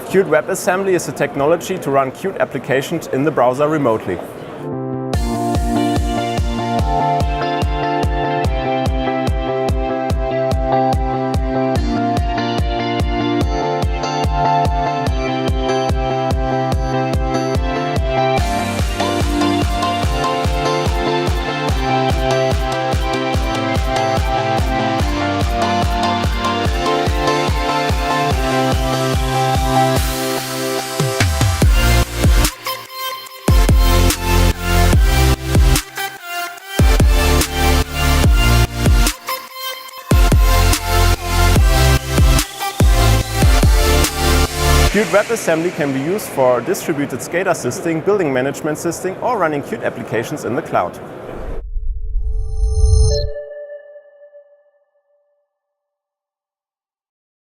Qt WebAssembly is a technology to run Qt applications in the browser remotely. Qt WebAssembly can be used for distributed SCADA system, building management system, or running Qt applications in the cloud.